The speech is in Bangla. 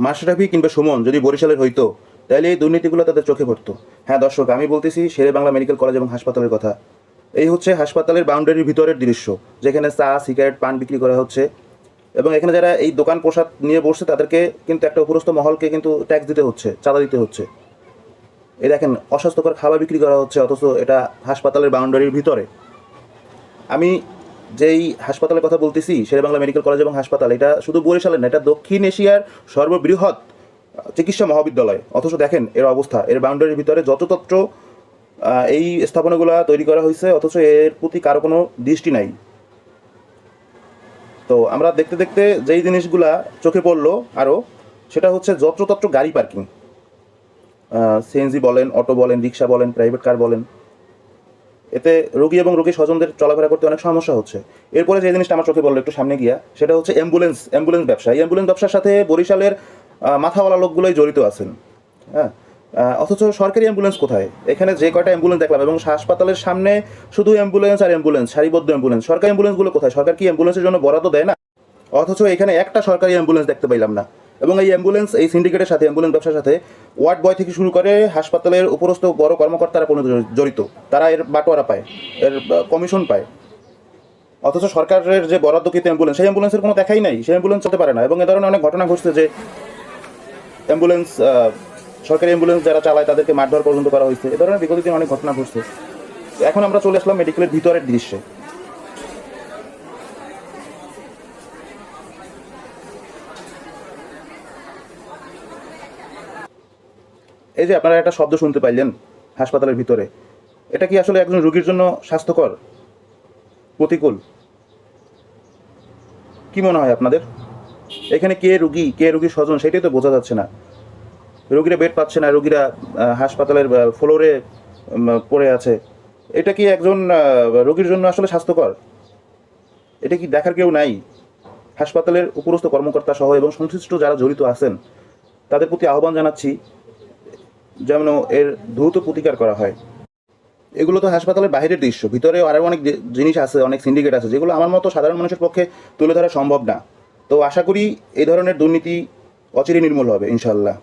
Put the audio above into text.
মাশরাফি কিংবা সুমন যদি বরিশালের হইতো তাহলে এই দুর্নীতিগুলো তাদের চোখে পড়তো। হ্যাঁ দর্শক, আমি বলতেছি শেরে বাংলা মেডিকেল কলেজ এবং হাসপাতালের কথা। এই হচ্ছে হাসপাতালের বাউন্ডারির ভিতরের দৃশ্য, যেখানে চা, সিগারেট, পান বিক্রি করা হচ্ছে। এবং এখানে যারা এই দোকান প্রসাদ নিয়ে বসছে তাদেরকে কিন্তু একটা উপরস্থ মহলকে কিন্তু ট্যাক্স দিতে হচ্ছে, চাঁদা দিতে হচ্ছে। এই দেখেন, অস্বাস্থ্যকর খাবার বিক্রি করা হচ্ছে, অথচ এটা হাসপাতালের বাউন্ডারির ভিতরে। আমি যেই হাসপাতালের কথা বলতেছি, শেরেবাংলা মেডিকেল কলেজ এবং হাসপাতাল, এটা শুধু বরিশালের না, এটা দক্ষিণ এশিয়ার সর্ববৃহৎ চিকিৎসা মহাবিদ্যালয়। অথচ দেখেন এর অবস্থা, এর বাউন্ডারির ভিতরে যত্রতত্র এই স্থাপনাগুলো তৈরি করা হয়েছে, অথচ এর প্রতি কারো কোনো দৃষ্টি নাই। তো আমরা দেখতে দেখতে যেই জিনিসগুলা চোখে পড়লো আরও, সেটা হচ্ছে যত্রতত্র গাড়ি পার্কিং। সিএনজি বলেন, অটো বলেন, রিক্সা বলেন, প্রাইভেট কার বলেন, এতে রোগী এবং রোগীর স্বজনদের চলাফেরা করতে অনেক সমস্যা হচ্ছে। এরপরে যে জিনিসটা আমার চোখে পড়লো একটু সামনে গিয়া, সেটা হচ্ছে অ্যাম্বুলেন্স ব্যবসা। এই অ্যাম্বুলেন্স ব্যবসার সাথে বরিশালের মাথাওয়ালা লোকগুলোই জড়িত আছেন। হ্যাঁ, অথচ সরকারি অ্যাম্বুলেন্স কোথায়? এখানে যে কয়টা অ্যাম্বুলেন্স দেখলাম, এবং হাসপাতালের সামনে শুধু অ্যাম্বুলেন্স আর অ্যাম্বুলেন্স, সারিবদ্ধ অ্যাম্বুলেন্স। সরকারি অ্যাম্বুলেন্সগুলো কোথায়? সরকার কি অ্যাম্বুলেন্সের জন্য বরাদ্দ দেয় না? অথচ এখানে একটা সরকারি অ্যাম্বুলেন্স দেখতে পাইলাম না। এবং এই অ্যাম্বুলেন্স, এই সিন্ডিকেটের সাথে, অ্যাম্বুলেন্স ব্যবসার সাথে ওয়ার্ড বয় থেকে শুরু করে হাসপাতালের উপরস্থ বড় কর্মকর্তারা পর্যন্ত জড়িত। তারা এর বাটোয়ারা পায়, এর কমিশন পায়। অথচ সরকারের যে বরাদ্দকৃত অ্যাম্বুলেন্স, সেই অ্যাম্বুলেন্সের কোনো দেখাই নাই, সেই অ্যাম্বুলেন্স চলতে পারে না। এবং এ ধরনের অনেক ঘটনা ঘটছে যে অ্যাম্বুলেন্স, সরকারি অ্যাম্বুলেন্স যারা চালায় তাদেরকে মারধর পর্যন্ত করা হয়েছে। এ ধরনের বিগত দিন অনেক ঘটনা ঘটছে। এখন আমরা চলে আসলাম মেডিকেলের ভিতরের দৃশ্যে। এই যে আপনারা একটা শব্দ শুনতে পাইলেন হাসপাতালের ভিতরে, এটা কি আসলে একজন রোগীর জন্য স্বাস্থ্যকর, প্রতিকূল? কি মনে হয় আপনাদের? এখানে কে রুগী, কে রুগীর স্বজন, সেটাই তো বোঝা যাচ্ছে না। রোগীরা বেড পাচ্ছে না, রোগীরা হাসপাতালের ফ্লোরে পড়ে আছে। এটা কি একজন রোগীর জন্য আসলে স্বাস্থ্যকর? এটা কি দেখার কেউ নাই? হাসপাতালের উপরস্থ কর্মকর্তা সহ এবং সংশ্লিষ্ট যারা জড়িত আছেন তাদের প্রতি আহ্বান জানাচ্ছি যেন এর দ্রুত প্রতিকার করা হয়। এগুলো তো হাসপাতালের বাইরের দৃশ্য, ভিতরে আরও অনেক জিনিস আছে, অনেক সিন্ডিকেট আছে, যেগুলো আমার মতো সাধারণ মানুষের পক্ষে তুলে ধরা সম্ভব না। তো আশা করি এই ধরনের দুর্নীতি অচিরেই নির্মূল হবে ইনশাল্লাহ।